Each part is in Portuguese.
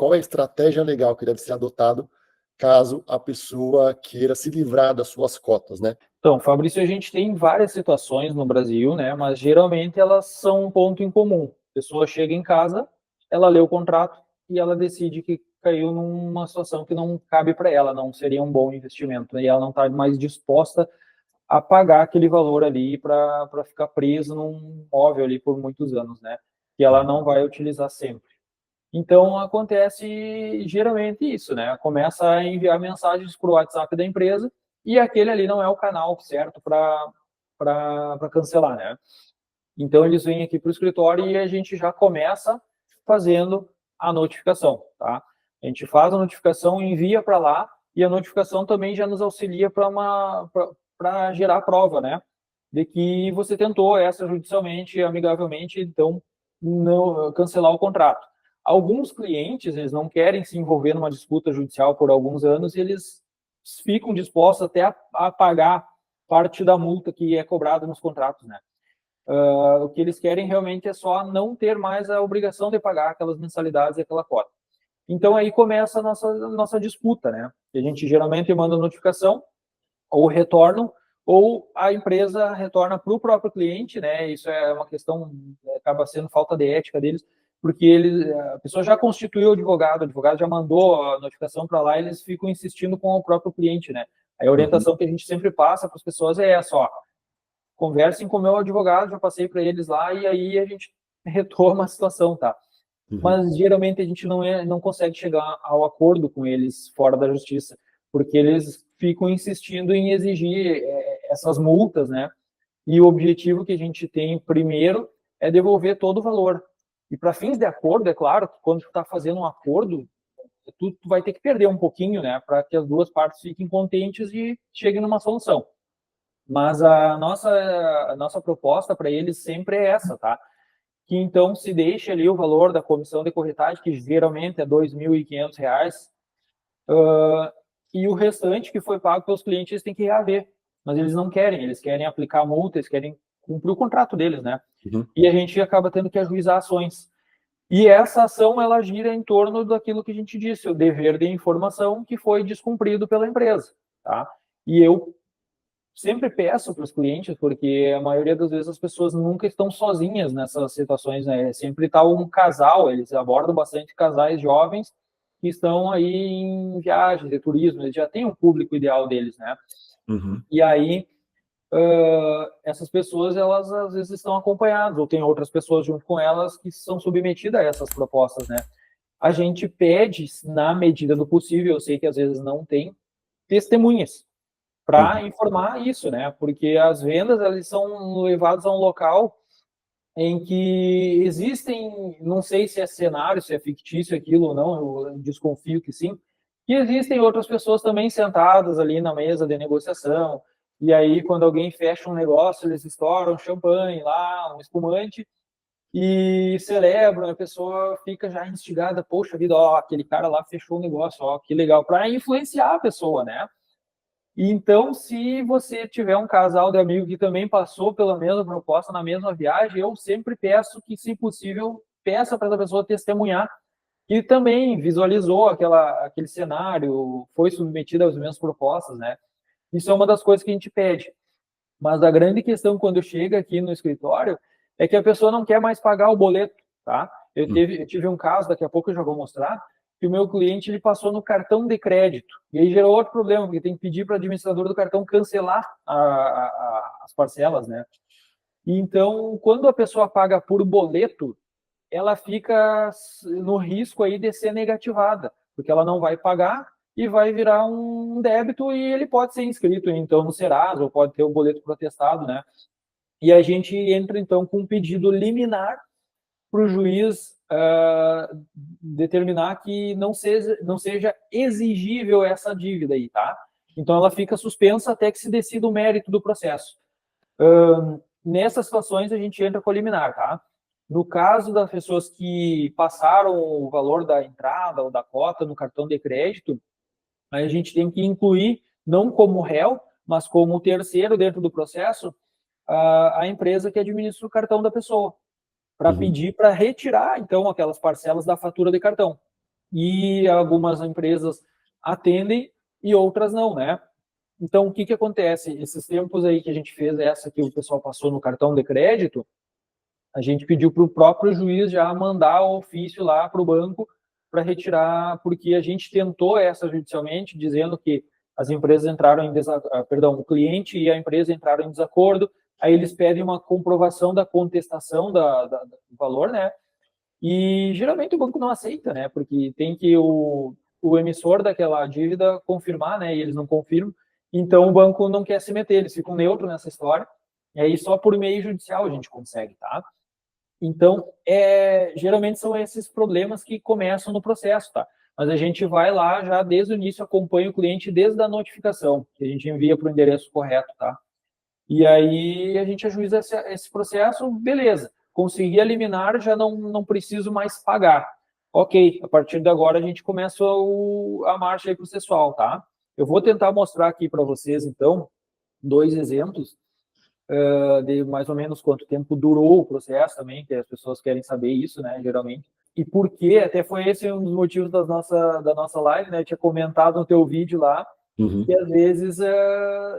qual é a estratégia legal que deve ser adotado caso a pessoa queira se livrar das suas cotas, né? Então, Fabrício, a gente tem várias situações no Brasil, né? Mas geralmente elas são um ponto em comum. A pessoa chega em casa, ela lê o contrato e ela decide que caiu numa situação que não cabe para ela, não seria um bom investimento, e ela não está mais disposta a pagar aquele valor ali para ficar preso num imóvel ali por muitos anos, né? Que ela não vai utilizar sempre. Então, acontece geralmente isso, né? Começa a enviar mensagens para o WhatsApp da empresa e aquele ali não é o canal certo para cancelar, né? Então, eles vêm aqui para o escritório e a gente já começa fazendo a notificação, tá? A gente faz a notificação, envia para lá e a notificação também já nos auxilia para gerar prova, né? De que você tentou extrajudicialmente, amigavelmente, então, não cancelar o contrato. Alguns clientes, eles não querem se envolver numa disputa judicial por alguns anos e eles ficam dispostos até a pagar parte da multa que é cobrada nos contratos, né? O que eles querem realmente é só não ter mais a obrigação de pagar aquelas mensalidades e aquela cota. Então aí começa a nossa disputa, né? A gente geralmente manda notificação, ou retornam, ou a empresa retorna para o próprio cliente, né? Isso é uma questão, acaba sendo falta de ética deles, porque a pessoa já constituiu o advogado já mandou a notificação para lá, e eles ficam insistindo com o próprio cliente, né? A orientação que a gente sempre passa para as pessoas é essa, ó, conversem com o meu advogado, já passei para eles lá, e aí a gente retoma a situação, tá? Mas geralmente a gente não consegue chegar ao acordo com eles fora da justiça, porque eles ficam insistindo em exigir essas multas, né? E o objetivo que a gente tem primeiro é devolver todo o valor. E para fins de acordo, é claro que quando tu está fazendo um acordo, tu vai ter que perder um pouquinho, né? Para que as duas partes fiquem contentes e cheguem numa solução. Mas a nossa proposta para eles sempre é essa, tá? Que então se deixe ali o valor da comissão de corretagem, que geralmente é R$ 2.500, e o restante que foi pago pelos clientes eles têm que reaver. Mas eles não querem, eles querem aplicar a multa, eles querem cumprir o contrato deles, né? E a gente acaba tendo que ajuizar ações. E essa ação, ela gira em torno daquilo que a gente disse, o dever de informação que foi descumprido pela empresa, tá? E eu sempre peço para os clientes, porque a maioria das vezes as pessoas nunca estão sozinhas nessas situações, né? Sempre está um casal, eles abordam bastante casais jovens que estão aí em viagens de turismo, eles já têm um público ideal deles, né? E aí, essas pessoas, elas às vezes estão acompanhadas, ou tem outras pessoas junto com elas que são submetidas a essas propostas, né? A gente pede, na medida do possível, eu sei que às vezes não tem, testemunhas, para informar isso, né? Porque as vendas elas são levadas a um local em que existem, não sei se é cenário, se é fictício aquilo ou não, eu desconfio que sim, que existem outras pessoas também sentadas ali na mesa de negociação, e aí quando alguém fecha um negócio, eles estouram champanhe lá, um espumante, e celebram, a pessoa fica já instigada, poxa vida, ó, aquele cara lá fechou o negócio, ó, que legal, para influenciar a pessoa, né? Então, se você tiver um casal de amigo que também passou pela mesma proposta na mesma viagem, eu sempre peço que, se possível, peça para essa pessoa testemunhar que também visualizou aquele cenário, foi submetida às mesmas propostas, né? Isso é uma das coisas que a gente pede. Mas a grande questão quando chega aqui no escritório é que a pessoa não quer mais pagar o boleto, tá? Eu tive um caso, daqui a pouco eu já vou mostrar, que o meu cliente ele passou no cartão de crédito. E aí gerou outro problema, porque tem que pedir para o administrador do cartão cancelar as parcelas, né? E então, quando a pessoa paga por boleto, ela fica no risco aí de ser negativada, porque ela não vai pagar e vai virar um débito e ele pode ser inscrito então no Serasa ou pode ter o boleto protestado, né? E a gente entra então com um pedido liminar para o juiz determinar que não seja exigível essa dívida aí, tá? Então ela fica suspensa até que se decida o mérito do processo. Nessas situações a gente entra com a liminar, tá? No caso das pessoas que passaram o valor da entrada ou da cota no cartão de crédito, a gente tem que incluir, não como réu, mas como terceiro dentro do processo, a empresa que administra o cartão da pessoa, para pedir para retirar, então, aquelas parcelas da fatura de cartão. e algumas empresas atendem e outras não, né? Então, o que acontece? Esses tempos aí que a gente fez, essa que o pessoal passou no cartão de crédito, a gente pediu para o próprio juiz já mandar o ofício lá para o banco para retirar, porque a gente tentou essa judicialmente, dizendo que as empresas entraram em perdão, o cliente e a empresa entraram em desacordo, aí eles pedem uma comprovação da contestação do valor, né? E geralmente o banco não aceita, né? Porque tem que o emissor daquela dívida confirmar, né? E eles não confirmam. Então o banco não quer se meter, eles ficam neutros nessa história. E aí só por meio judicial a gente consegue, tá? Então, geralmente são esses problemas que começam no processo, tá? Mas a gente vai lá já desde o início, acompanha o cliente desde a notificação, que a gente envia para o endereço correto, tá? E aí a gente ajuiza esse processo, beleza. Consegui eliminar, já não preciso mais pagar. Ok, a partir de agora a gente começa a marcha aí processual, tá? Eu vou tentar mostrar aqui para vocês, então, 2 exemplos de mais ou menos quanto tempo durou o processo também, que as pessoas querem saber isso, né, geralmente. E por quê? Até foi esse um dos motivos da nossa live, né? Eu tinha comentado no teu vídeo lá, que às vezes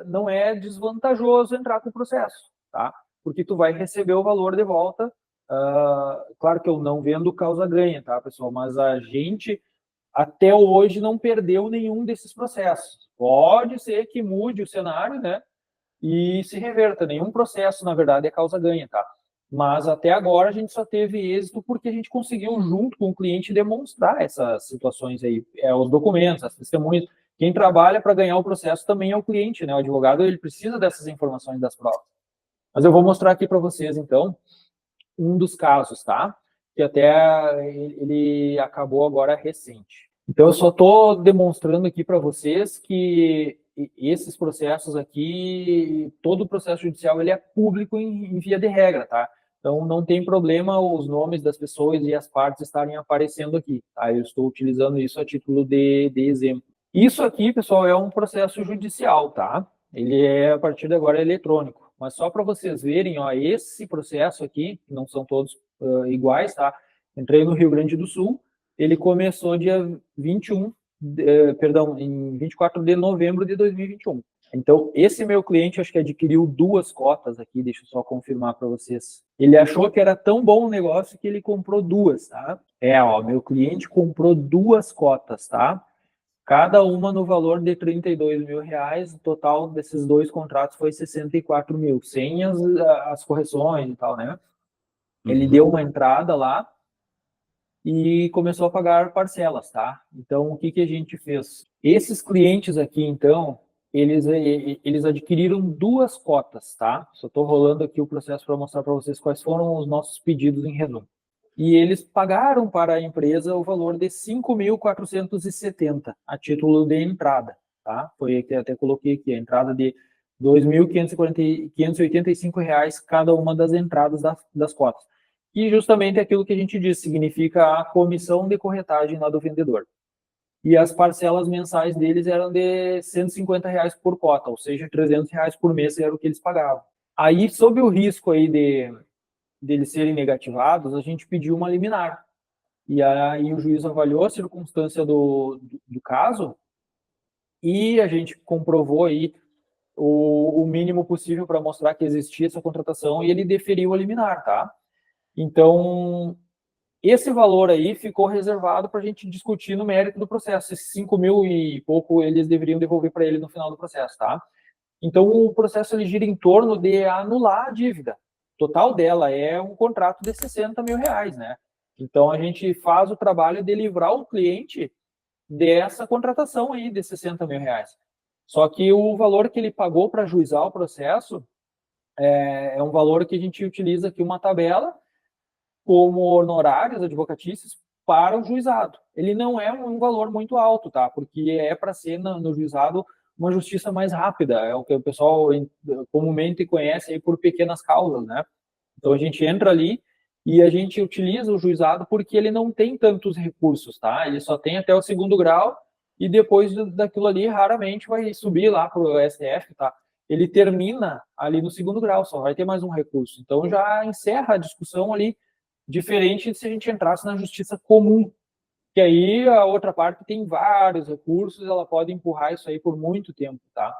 não é desvantajoso entrar com o processo, tá? Porque tu vai receber o valor de volta. Claro que eu não vendo causa-ganha, tá, pessoal? Mas a gente até hoje não perdeu nenhum desses processos. Pode ser que mude o cenário, né? E se reverta. Nenhum processo, na verdade, é causa-ganha, tá? Mas até agora a gente só teve êxito porque a gente conseguiu, junto com o cliente, demonstrar essas situações aí, os documentos, as testemunhas. Quem trabalha para ganhar o processo também é o cliente, né? O advogado ele precisa dessas informações das provas. Mas eu vou mostrar aqui para vocês, então, um dos casos, tá? Que até ele acabou agora recente. Então, eu só estou demonstrando aqui para vocês que esses processos aqui, todo o processo judicial, ele é público em via de regra, tá? Então, não tem problema os nomes das pessoas e as partes estarem aparecendo aqui, tá? Eu estou utilizando isso a título de exemplo. Isso aqui, pessoal, é um processo judicial, tá? Ele é, a partir de agora, eletrônico. Mas só para vocês verem, ó, esse processo aqui, não são todos iguais, tá? Entrei no Rio Grande do Sul, ele começou dia 21, em 24 de novembro de 2021. Então, esse meu cliente, acho que adquiriu 2 cotas aqui, deixa eu só confirmar para vocês. Ele achou que era tão bom o negócio que ele comprou 2, tá? Ó, meu cliente comprou 2 cotas, tá? Cada uma no valor de R$ 32.000, o total desses 2 contratos foi 64 mil, sem as correções e tal, né? Ele deu uma entrada lá e começou a pagar parcelas, tá? Então, o que a gente fez? Esses clientes aqui, então, eles adquiriram 2 cotas, tá? Só estou rolando aqui o processo para mostrar para vocês quais foram os nossos pedidos em resumo. E eles pagaram para a empresa o valor de 5.470 a título de entrada, tá? Foi que até coloquei aqui, a entrada de R$ 2.585 cada uma das entradas das cotas. E justamente aquilo que a gente disse, significa a comissão de corretagem lá do vendedor. E as parcelas mensais deles eram de R$ 150 por cota, ou seja, R$ 300 por mês era o que eles pagavam. Aí, sob o risco aí deles serem negativados, a gente pediu uma liminar. E aí o juiz avaliou a circunstância do caso e a gente comprovou aí o mínimo possível para mostrar que existia essa contratação e ele deferiu a liminar, tá? Então, esse valor aí ficou reservado para a gente discutir no mérito do processo. Esses 5 mil e pouco eles deveriam devolver para ele no final do processo, tá? Então, o processo ele gira em torno de anular a dívida. O total dela é um contrato de R$ 60.000, né? Então, a gente faz o trabalho de livrar o cliente dessa contratação aí de R$ 60.000. Só que o valor que ele pagou para ajuizar o processo é um valor que a gente utiliza aqui uma tabela como honorários advocatícios para o juizado. Ele não é um valor muito alto, tá? Porque é para ser no juizado uma justiça mais rápida, é o que o pessoal comumente conhece aí por pequenas causas, né? Então a gente entra ali e a gente utiliza o juizado porque ele não tem tantos recursos, tá? Ele só tem até o 2º grau e depois daquilo ali raramente vai subir lá para o STF, tá? Ele termina ali no 2º grau, só vai ter mais um recurso. Então já encerra a discussão ali, diferente de se a gente entrasse na justiça comum. Que aí a outra parte tem vários recursos, ela pode empurrar isso aí por muito tempo, tá?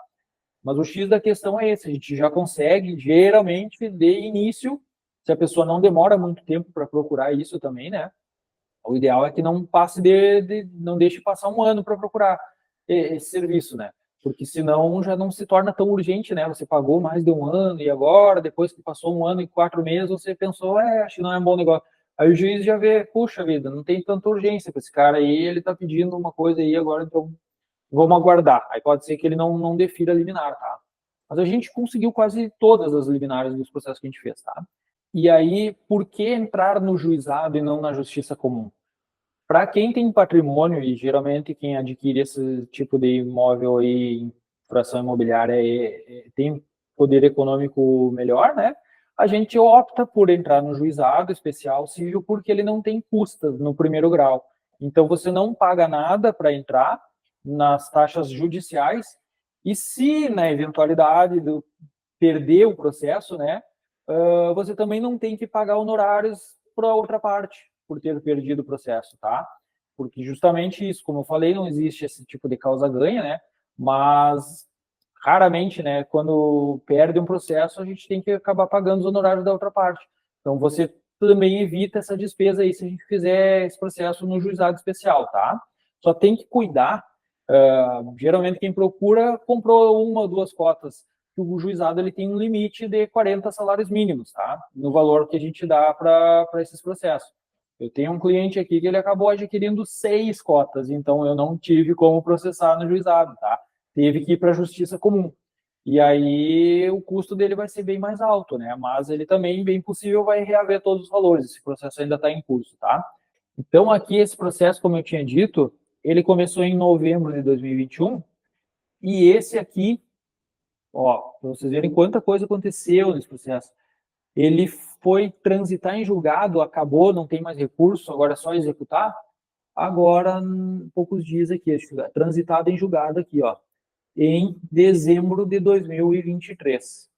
Mas o X da questão é esse, a gente já consegue, geralmente, de início, se a pessoa não demora muito tempo para procurar isso também, né? O ideal é que não passe não deixe passar um ano para procurar esse serviço, né? Porque senão já não se torna tão urgente, né? Você pagou mais de um ano e agora, depois que passou um ano e 4 meses, você pensou, acho que não é um bom negócio. Aí o juiz já vê, puxa vida, não tem tanta urgência para esse cara aí, ele está pedindo uma coisa aí agora, então vamos aguardar. Aí pode ser que ele não defira a liminar, tá? Mas a gente conseguiu quase todas as liminares dos processos que a gente fez, tá? E aí, por que entrar no juizado e não na justiça comum? Para quem tem patrimônio, e geralmente quem adquire esse tipo de imóvel aí, em fração imobiliária, tem poder econômico melhor, né? A gente opta por entrar no juizado especial civil porque ele não tem custas no primeiro grau. Então você não paga nada para entrar nas taxas judiciais e se na eventualidade de perder o processo, né, você também não tem que pagar honorários para a outra parte por ter perdido o processo, tá? Porque justamente isso, como eu falei, não existe esse tipo de causa-ganha, né? Mas raramente, né, quando perde um processo, a gente tem que acabar pagando os honorários da outra parte. Então você também evita essa despesa aí se a gente fizer esse processo no juizado especial, tá? Só tem que cuidar. Geralmente quem procura comprou uma ou duas cotas, que o juizado ele tem um limite de 40 salários mínimos, tá? No valor que a gente dá para esses processos. Eu tenho um cliente aqui que ele acabou adquirindo 6 cotas, então eu não tive como processar no juizado, tá? Teve que ir para a justiça comum. E aí o custo dele vai ser bem mais alto, né? Mas ele também, bem possível, vai reaver todos os valores. Esse processo ainda está em curso, tá? Então aqui esse processo, como eu tinha dito, ele começou em novembro de 2021 e esse aqui, ó, para vocês verem quanta coisa aconteceu nesse processo. Ele foi transitar em julgado, acabou, não tem mais recurso, agora é só executar. Agora, poucos dias aqui, transitado em julgado aqui, ó, em dezembro de 2023.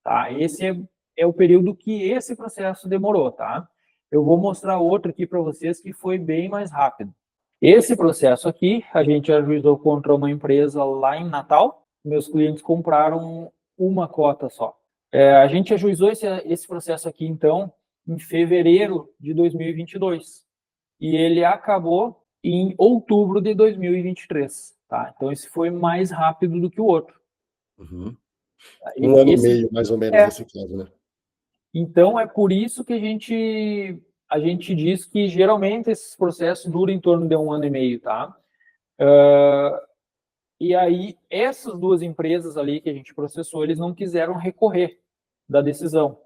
Tá? Esse é o período que esse processo demorou, tá? Eu vou mostrar outro aqui para vocês que foi bem mais rápido. Esse processo aqui, a gente ajuizou contra uma empresa lá em Natal. Meus clientes compraram uma cota só. A gente ajuizou esse processo aqui, então, em fevereiro de 2022. E ele acabou em outubro de 2023. Tá? Então, esse foi mais rápido do que o outro. Uhum. Um ano e Esse, meio, mais ou menos, nesse caso, né? Então, é por isso que a gente diz que geralmente esses processos duram em torno de um ano e meio, tá? E aí, essas duas empresas ali que a gente processou, eles não quiseram recorrer da decisão,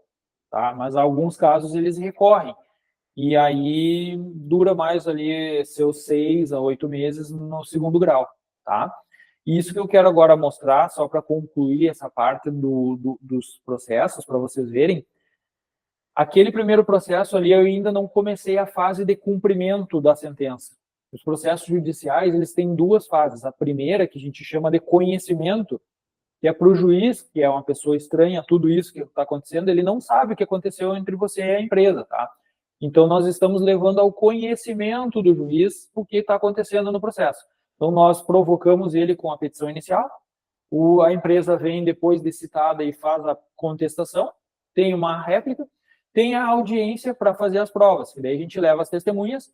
tá? Mas em alguns casos eles recorrem. E aí dura mais ali seus 6 a 8 meses no segundo grau, tá? E isso que eu quero agora mostrar, só para concluir essa parte dos processos, para vocês verem. Aquele primeiro processo ali, eu ainda não comecei a fase de cumprimento da sentença. Os processos judiciais, eles têm duas fases. A primeira, que a gente chama de conhecimento, que é para o juiz, que é uma pessoa estranha a tudo isso que está acontecendo, ele não sabe o que aconteceu entre você e a empresa, tá? Então, nós estamos levando ao conhecimento do juiz o que está acontecendo no processo. Então, nós provocamos ele com a petição inicial, a empresa vem depois de citada e faz a contestação, tem uma réplica, tem a audiência para fazer as provas, que daí a gente leva as testemunhas,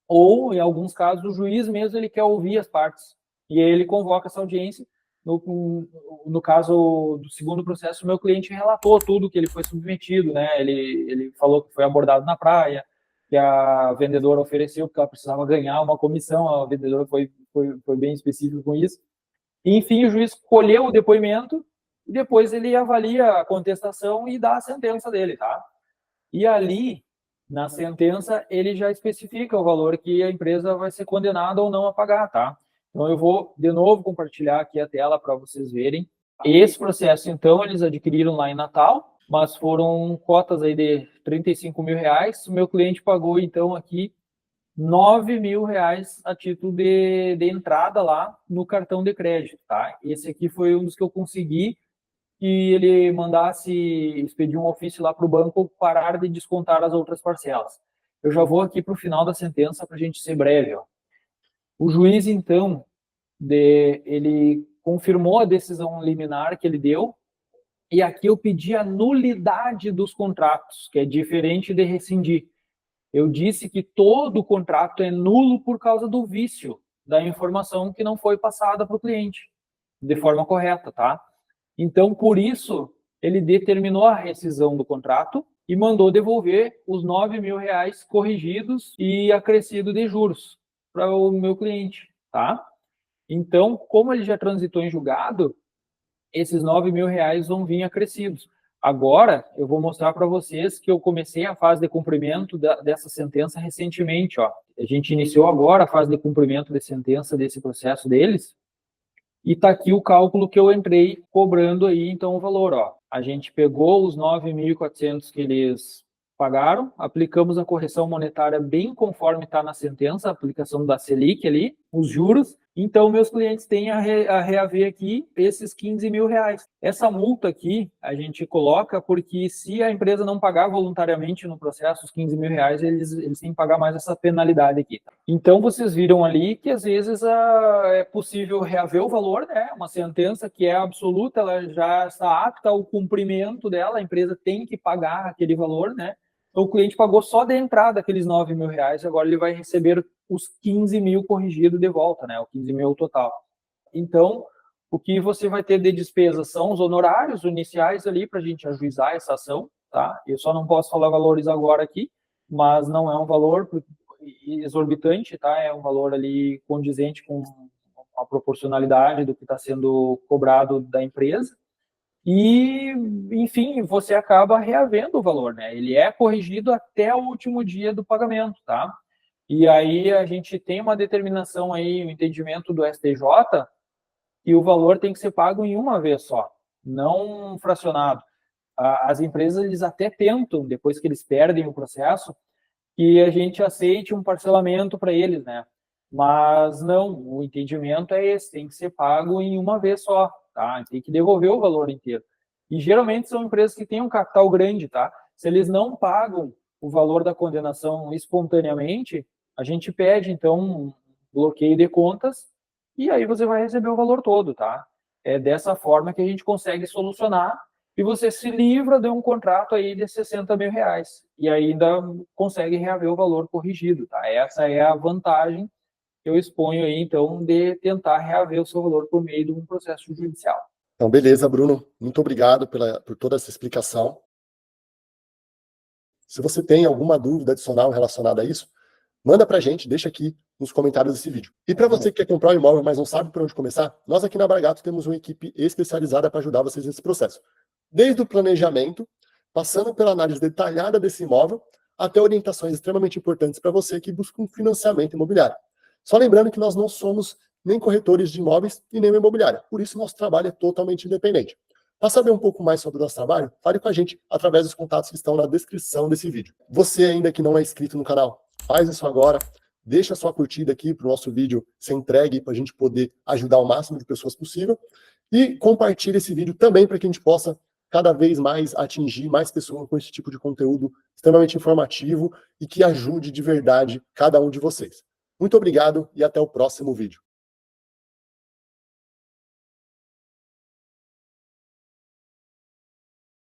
ou, em alguns casos, o juiz mesmo ele quer ouvir as partes, e aí ele convoca essa audiência. No caso do segundo processo, o meu cliente relatou tudo que ele foi submetido, né? Ele falou que foi abordado na praia, que a vendedora ofereceu porque ela precisava ganhar uma comissão, a vendedora foi bem específica com isso. E, enfim, o juiz colheu o depoimento e depois ele avalia a contestação e dá a sentença dele, tá? E ali, na sentença, ele já especifica o valor que a empresa vai ser condenada ou não a pagar, tá? Então, eu vou, de novo, compartilhar aqui a tela para vocês verem. Esse processo, então, eles adquiriram lá em Natal, mas foram cotas aí de R$35 mil. O meu cliente pagou, então, aqui R$9 mil a título de entrada lá no cartão de crédito, tá? Esse aqui foi um dos que eu consegui que ele mandasse expedir um ofício lá para o banco parar de descontar as outras parcelas. eu já vou aqui para o final da sentença para a gente ser breve. Ó. O juiz, então, ele confirmou a decisão liminar que ele deu, e aqui eu pedi a nulidade dos contratos, que é diferente de rescindir. Eu disse que todo contrato é nulo por causa do vício da informação que não foi passada para o cliente de forma correta, tá? Então, por isso, ele determinou a rescisão do contrato e mandou devolver os R$ 9.000 corrigidos e acrescido de juros para o meu cliente, tá? Então, como ele já transitou em julgado, esses R$ 9.000 vão vir acrescidos. Agora, eu vou mostrar para vocês que eu comecei a fase de cumprimento dessa sentença recentemente. Ó. A gente iniciou agora a fase de cumprimento de sentença desse processo deles, e está aqui o cálculo que eu entrei cobrando aí, então, o valor. Ó. A gente pegou os 9.400 que eles pagaram, aplicamos a correção monetária bem conforme está na sentença, a aplicação da Selic ali, os juros. Então, meus clientes têm a reaver aqui esses R$ 15.000. Essa multa aqui a gente coloca porque se a empresa não pagar voluntariamente no processo os R$ 15.000, eles têm que pagar mais essa penalidade aqui. Então, vocês viram ali que às vezes é possível reaver o valor, né? Uma sentença que é absoluta, ela já está apta ao cumprimento dela, a empresa tem que pagar aquele valor, né? Então, o cliente pagou só de entrada aqueles R$ 9.000, agora ele vai receber os 15.000 corrigidos de volta, né? O 15.000 total. Então, o que você vai ter de despesa são os honorários iniciais ali para a gente ajuizar essa ação, tá? Eu só não posso falar valores agora aqui, mas não é um valor exorbitante, tá? É um valor ali condizente com a proporcionalidade do que está sendo cobrado da empresa. E, enfim, você acaba reavendo o valor, né? Ele é corrigido até o último dia do pagamento, tá? E aí a gente tem uma determinação aí, o entendimento do STJ, que o valor tem que ser pago em uma vez só, não fracionado. As empresas, eles até tentam, depois que eles perdem o processo, que a gente aceite um parcelamento para eles, né? Mas não, o entendimento é esse, tem que ser pago em uma vez só, tá? Tem que devolver o valor inteiro. E geralmente são empresas que têm um capital grande, tá? Se eles não pagam o valor da condenação espontaneamente, a gente pede, então, um bloqueio de contas e aí você vai receber o valor todo, tá? É dessa forma que a gente consegue solucionar e você se livra de um contrato aí de R$ 60.000 e ainda consegue reaver o valor corrigido, tá? Essa é a vantagem que eu exponho aí, então, de tentar reaver o seu valor por meio de um processo judicial. Então, beleza, Bruno. Muito obrigado por toda essa explicação. Se você tem alguma dúvida adicional relacionada a isso, manda pra gente, deixa aqui nos comentários desse vídeo. E para você que quer comprar um imóvel, mas não sabe por onde começar, nós aqui na Bragato temos uma equipe especializada para ajudar vocês nesse processo. Desde o planejamento, passando pela análise detalhada desse imóvel, até orientações extremamente importantes para você que busca um financiamento imobiliário. Só lembrando que nós não somos nem corretores de imóveis e nem uma imobiliária. Por isso, nosso trabalho é totalmente independente. Para saber um pouco mais sobre o nosso trabalho, fale com a gente através dos contatos que estão na descrição desse vídeo. Você ainda que não é inscrito no canal, faz isso agora. Deixa a sua curtida aqui para o nosso vídeo ser entregue para a gente poder ajudar o máximo de pessoas possível. E compartilhe esse vídeo também para que a gente possa cada vez mais atingir mais pessoas com esse tipo de conteúdo extremamente informativo e que ajude de verdade cada um de vocês. Muito obrigado e até o próximo vídeo.